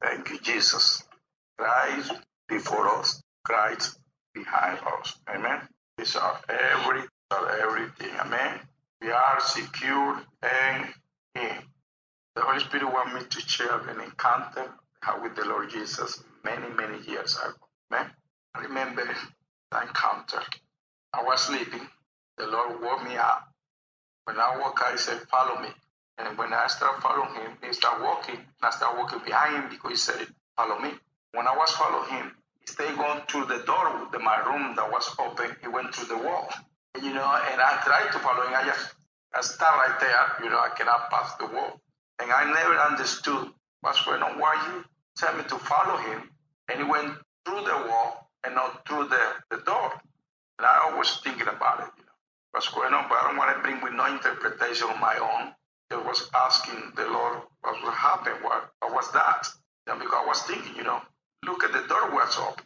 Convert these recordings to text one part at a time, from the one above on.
Thank you, Jesus. Christ before us, Christ behind us. Amen. These are everything. Amen. We are secure in Him. The Holy Spirit wants me to share an encounter with the Lord Jesus many years ago. Amen. I remember the encounter. I was sleeping. The Lord woke me up. When I woke up, He said, follow me. And when I started following Him, He started walking. And I started walking behind Him because He said, follow me. When I was following Him, He stayed going through the door of my room that was open. He went through the wall. And, and I tried to follow Him. I started right there. I cannot pass the wall. And I never understood what's going on. Why He told me to follow Him. And He went through the wall and not through the door. And I was thinking about it, what's going on, but I don't want to bring with no interpretation of my own. I was asking the Lord what would happen, what was that? And because I was thinking, look at the door was open.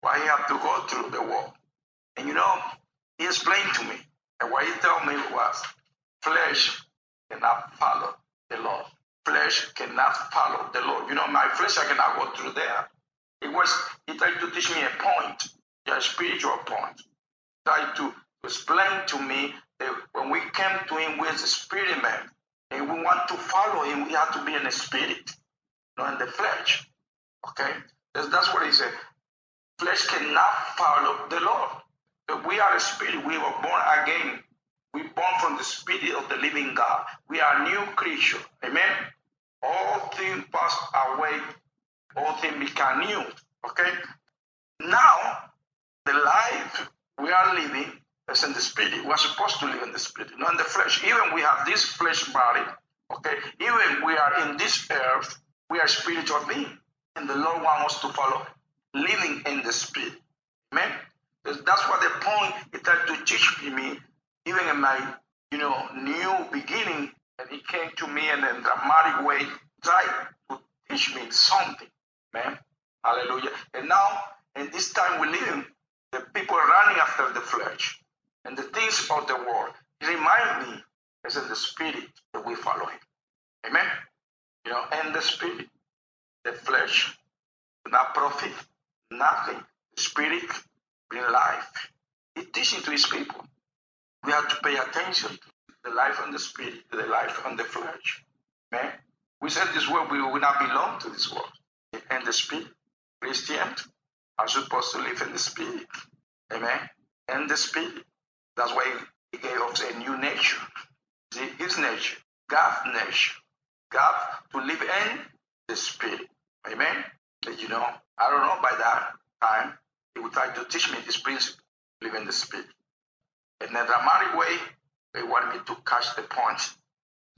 Why he have to go through the wall? And He explained to me. And what He told me was, flesh cannot follow the Lord. Flesh cannot follow the Lord. My flesh, I cannot go through there. He tried to teach me a point, a spiritual point. Tried to explain to me that when we came to Him with the spirit man, and we want to follow Him, we have to be in the spirit, not in the flesh. Okay? That's what He said. Flesh cannot follow the Lord. But we are a spirit. We were born again. We born from the spirit of the living God. We are new creature. Amen? All things pass away. All things become new. Okay? Now, the life we are living is in the spirit. We are supposed to live in the spirit, not in the flesh. Even we have this flesh body, okay? Even we are in this earth, we are spiritual beings. And the Lord wants us to follow, living in the spirit. Amen? That's what the point He tried to teach me, even in my, new beginning. And He came to me in a dramatic way, tried to teach me something. Amen? Hallelujah. And now, in this time we live in, the people running after the flesh and the things of the world. It reminds me, it's in the spirit that we follow Him. Amen? And the spirit, the flesh, do not profit nothing. The spirit bring life. He teaches to His people. We have to pay attention to the life on the spirit, the life on the flesh. Amen? We said this world, we will not belong to this world. And the spirit, Christians are supposed to live in the spirit. Amen? In the spirit. That's why He gave us a new nature. See, His nature, God's nature. God to live in the spirit. Amen? But I don't know, by that time, He would try to teach me this principle, live in the spirit. In a dramatic way, He wanted me to catch the point,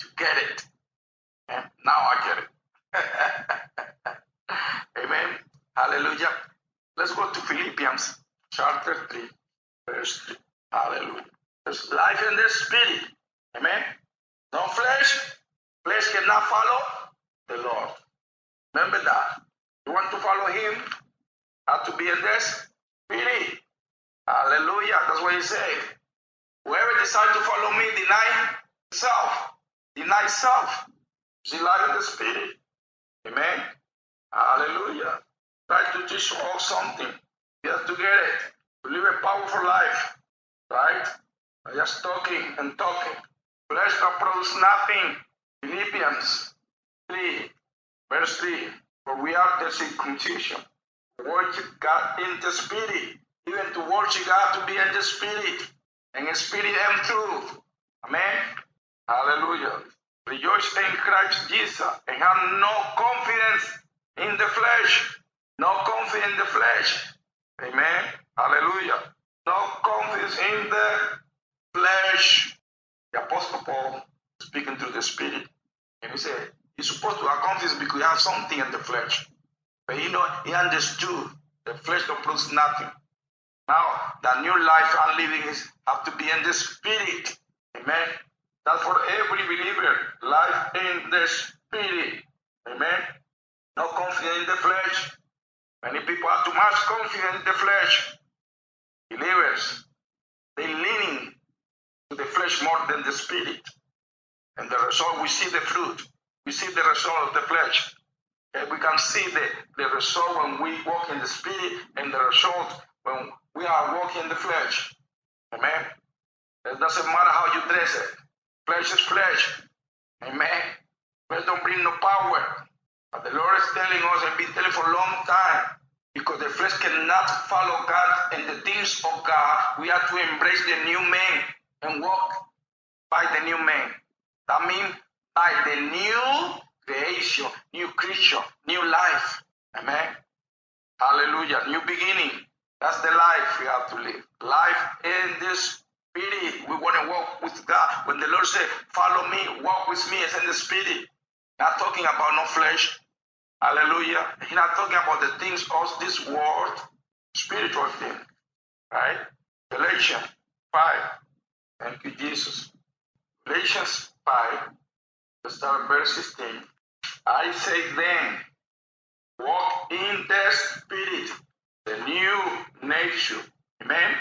to get it. And now I get it. Amen? Hallelujah. Let's go to Philippians chapter 3, verse 3. Hallelujah. There's life in the spirit. Amen. No flesh. Flesh cannot follow the Lord. Remember that. You want to follow Him, have to be in the spirit. Hallelujah. That's what He said. Whoever decides to follow me, deny self. Deny self. See life in the spirit. Amen. Hallelujah. Try to teach all something. You have to get it. To live a powerful life. Right? Just talking and talking. Flesh that produce nothing. Philippians 3, verse 3. For we are the circumcision. Worship God in the spirit. Even to worship God to be in the spirit. And in spirit and truth. Amen. Hallelujah. Rejoice in Christ Jesus. And have no confidence in the flesh. No confidence in the flesh. Amen. Hallelujah. No confidence in the flesh. The Apostle Paul speaking through the Spirit. And he said, you're supposed to have confidence because you have something in the flesh. But he understood the flesh don't produce nothing. Now, the new life I'm living have to be in the Spirit. Amen. That's for every believer. Life in the Spirit. Amen. No confidence in the flesh. Many people have too much confidence in the flesh. Believers, they leaning to the flesh more than the spirit. And the result, we see the fruit. We see the result of the flesh. And we can see the result when we walk in the Spirit and the result when we are walking in the flesh. Amen. It doesn't matter how you dress it. Flesh is flesh. Amen. Flesh don't bring no power. But the Lord is telling us and been telling for a long time, because the flesh cannot follow God and the things of God. We have to embrace the new man and walk by the new man. That means by the new creation, new creature, new life. Amen. Hallelujah. New beginning. That's the life we have to live. Life in this Spirit. We want to walk with God. When the Lord said, follow me, walk with me, it's in the Spirit. Not talking about no flesh. Hallelujah. He's not talking about the things of this world, spiritual things. Right? Galatians 5. Thank you, Jesus. Galatians 5, let's start verse 16. I say then, walk in the Spirit, the new nature. Amen.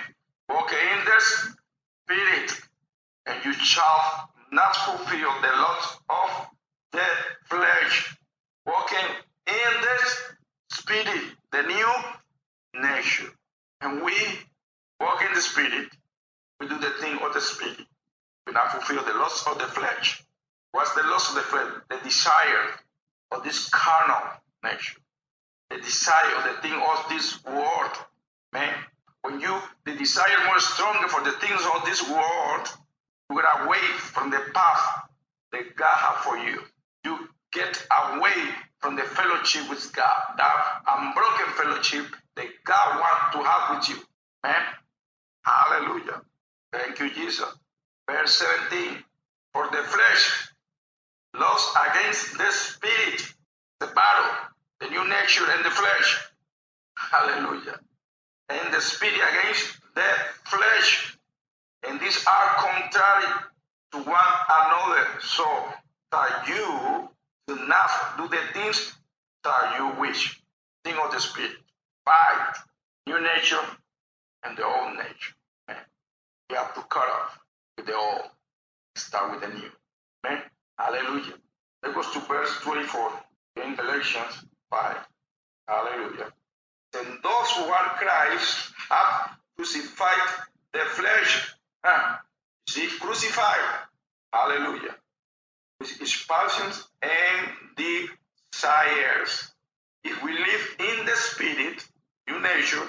Walk in the Spirit, and you shall not fulfill the lust of the flesh. Walking in the Spirit, the new nature. And we walk in the Spirit, we do the thing of the Spirit. We not fulfill the lust of the flesh. What's the lust of the flesh? The desire of this carnal nature. The desire of the thing of this world. Man, when the desire more stronger for the things of this world, you get away from the path that God has for you. You get away from the fellowship with God, that unbroken fellowship that God wants to have with you. Man, hallelujah. Thank you, Jesus. Verse 17, for the flesh lusts against the Spirit, the battle, the new nature and the flesh. Hallelujah. And the Spirit against the flesh. And these are contrary to one another, so that you do not do the things that you wish. Thing of the Spirit. Fight new nature and the old nature. Man, you have to cut off with the old. Start with the new. Amen. Hallelujah. Let's go to verse 24 in Galatians 5. Hallelujah. And those who are Christ have crucified the flesh. See, crucified. Hallelujah. With its passions and desires. If we live in the Spirit, new nature,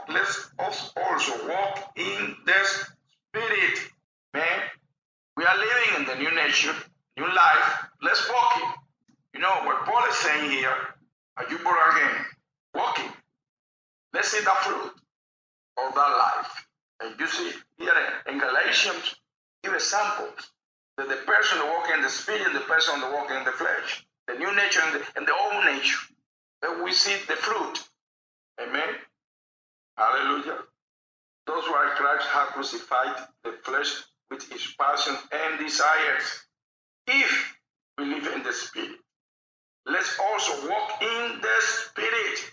let's also walk in the Spirit. Man, we are living in the new nature, new life. Let's walk it. You know what Paul is saying here? Are you born again? Walking. Let's see the fruit of that life. And you see here in Galatians, give examples that the person walking in the Spirit and the person walking in the flesh, the new nature and the old nature, that we see the fruit. Amen. Hallelujah. Those who are Christ have crucified the flesh with its passion and desires. If we live in the Spirit, let's also walk in the Spirit.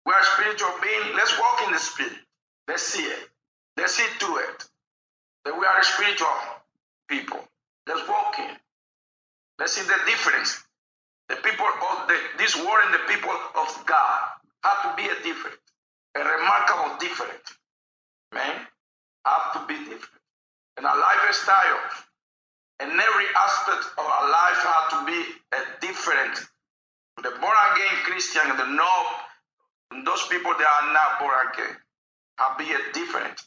We are spiritual beings. Let's walk in the Spirit. Let's see it. Let's see to it that we are spiritual people. Let's walk in. Let's see the difference. The people of this world and the people of God have to be a different, a remarkable different. Man, have to be different. And our lifestyle and every aspect of our life have to be a different. The born again Christian and the those people that are not born again have to be a different,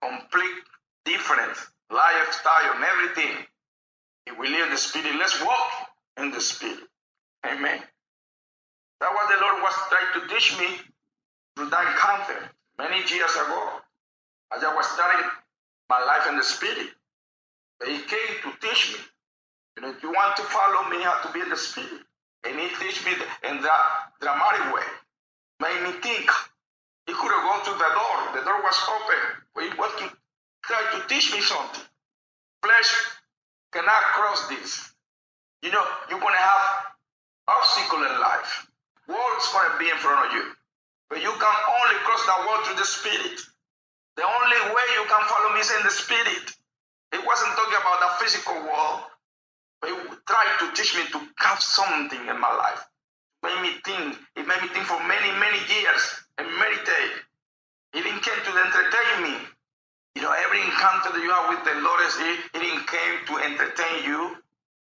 complete different lifestyle and everything. If we live in the Spirit, let's walk in the Spirit. Amen. That's what the Lord was trying to teach me through that encounter many years ago. As I was starting my life in the Spirit, He came to teach me. You know, if you want to follow me, you have to be in the Spirit. And He teach me in that dramatic way. Made me think. He could have gone to the door. The door was open. But He was to try to teach me something. Flesh cannot cross this. You know, you're going to have obstacle in life. Walls going to be in front of you. But you can only cross that wall through the Spirit. The only way you can follow me is in the Spirit. It wasn't talking about the physical wall, but He tried to teach me to have something in my life. made me think. It made me think for many, many years and meditate. It didn't come to entertain me. Every encounter that you have with the Lord, it didn't come to entertain you,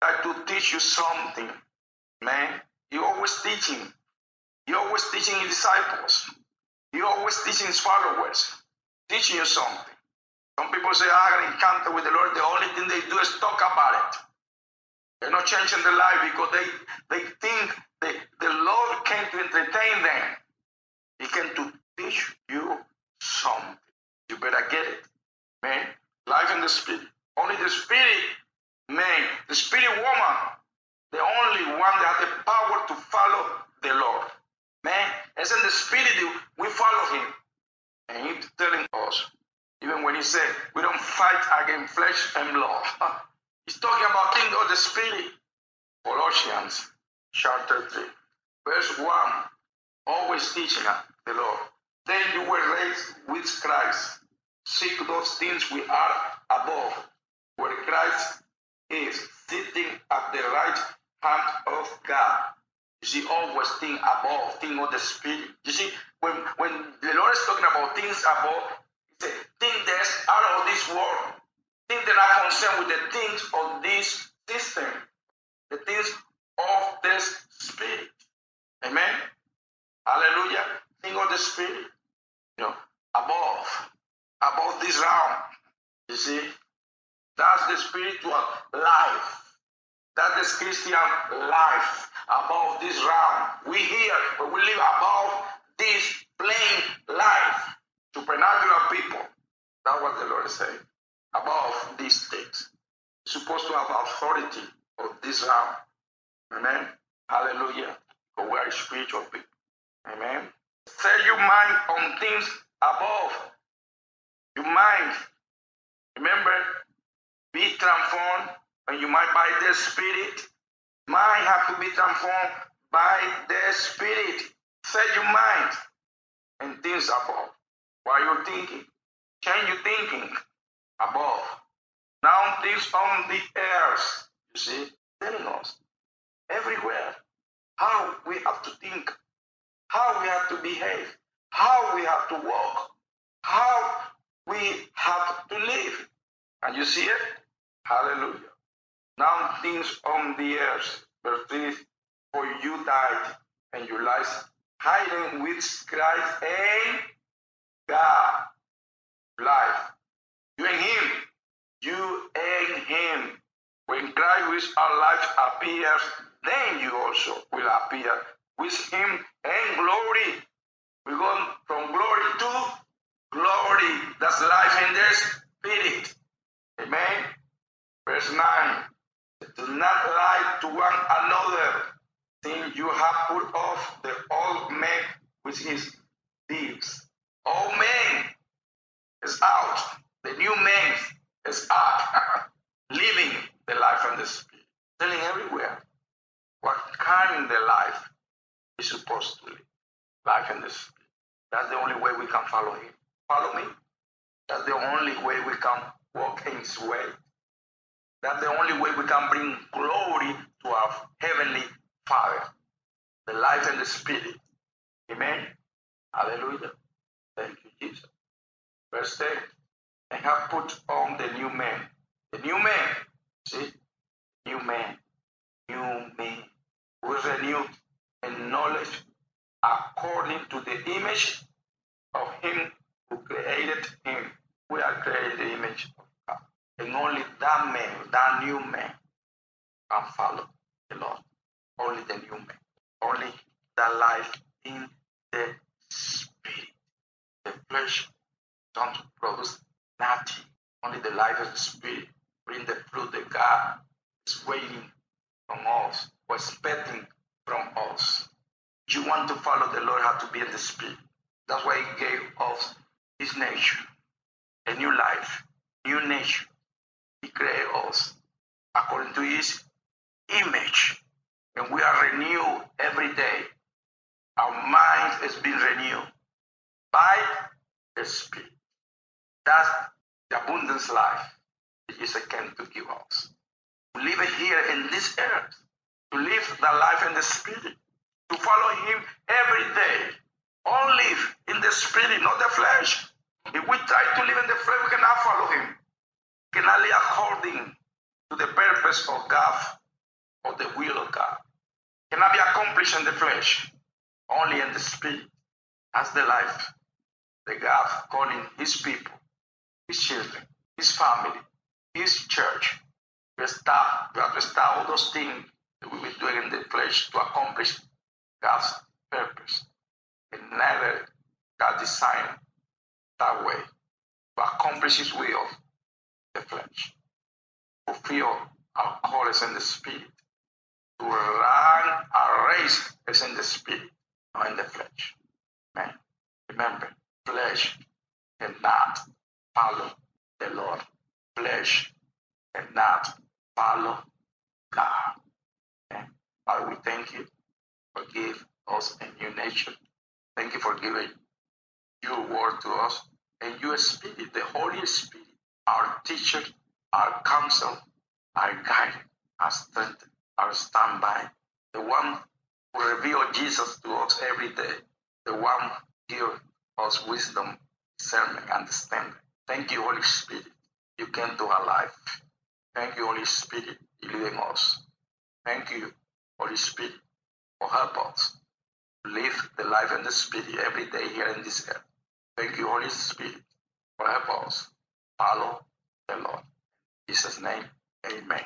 but to teach you something. Man, He always teaching. He always teaching His disciples. He always teaching His followers, teaching you something. Some people say, I had an encounter with the Lord. The only thing they do is talk about it. They're not changing their life because they think the Lord came to entertain them. He came to teach you something. You better get it. Man, life in the Spirit. Only the Spirit man, the Spirit woman, the only one that has the power to follow the Lord. Man, as in the Spirit, we follow Him. And He's telling us, even when He said, we don't fight against flesh and blood. He's talking about things of the Spirit. Colossians chapter 3, verse 1, always teaching us the Lord. Then you were raised with Christ. Seek those things we are above, where Christ is sitting at the right hand of God. You see, always think above, think of the Spirit. You see, when the Lord is talking about things above, He said, think that's out of this world. Things that are concerned with the things of this system, the things of this Spirit. Amen. Hallelujah. Think of the Spirit. Above this realm. You see, that's the spiritual life. That's the Christian life above this realm. We here, but we live above this plain life. Supernatural people. That's what the Lord is saying. Above these things. You're supposed to have authority of this realm. Amen. Hallelujah. But we are spiritual people. Amen. Set your mind on things above. Your mind. Remember, be transformed, and you might by the Spirit. Mind have to be transformed by the Spirit. Set your mind and things above. While you're thinking, change your thinking above. Now things on the earth, you see, telling us everywhere how we have to think, how we have to behave, how we have to walk, how we have to live. And you see it? Hallelujah. Now things on the earth, verse 3, for you died, and your life hiding with Christ and God. Life. You and Him. You and Him. When Christ with our life appears, then you also will appear with Him in glory. We go from glory to glory. That's life in the Spirit. Amen. Verse 9. Do not lie to one another, since you have put off the old man with his deeds. Old man is out. The new man is up. Living the life in the Spirit. Telling everywhere what kind of life is supposed to live. Life in the Spirit. That's the only way we can follow Him. Follow me. That's the only way we can walk in His way. That's the only way we can bring glory to our Heavenly Father. The life in the Spirit. Amen. Hallelujah. Thank you, Jesus. Verse 10. And have put on the new man. The new man. See? New man. New man. Who is renewed in knowledge according to the image of Him who created him. We are created in the image of God. And only that man, that new man, can follow the Lord. Only the new man. Only that life in the Spirit. The flesh don't produce nothing. Only the life of the Spirit bring the fruit that God is waiting from us, or expecting from us. You want to follow the Lord, have to be in the Spirit. That's why He gave us His nature, a new life, new nature. He created us according to His image, and we are renewed every day. Our mind is being renewed by the Spirit. That's the abundance life that Jesus came to give us. To live it here in this earth, to live the life in the Spirit, to follow him every day. Only in the spirit, not the flesh. If we try to live in the flesh, we cannot follow him. We cannot live according to the purpose of God or the will of God. It cannot be accomplished in the flesh, only in the spirit. That's the life that God calling his people, his children, his family, his church. We have to start all those things that we will do in the flesh to accomplish God's purpose. And never God designed that way to accomplish his will, the flesh. Fulfill our call is in the spirit. To run our race is in the spirit, not in the flesh. Amen. Remember, flesh cannot follow the Lord. Flesh cannot follow God. Okay? Father, we thank you for giving us a new nature. Thank you for giving your word to us. And your spirit, the Holy Spirit, our teacher, our counsel, our guide, our strength, our standby, the one who reveals Jesus to us every day, the one who gives us wisdom, discernment, understanding. Thank you, Holy Spirit. You came to our life. Thank you, Holy Spirit, you live in us. Thank you, Holy Spirit, for help us to live the life in the Spirit every day here in this earth. Thank you, Holy Spirit, for help us follow the Lord. In Jesus' name, amen.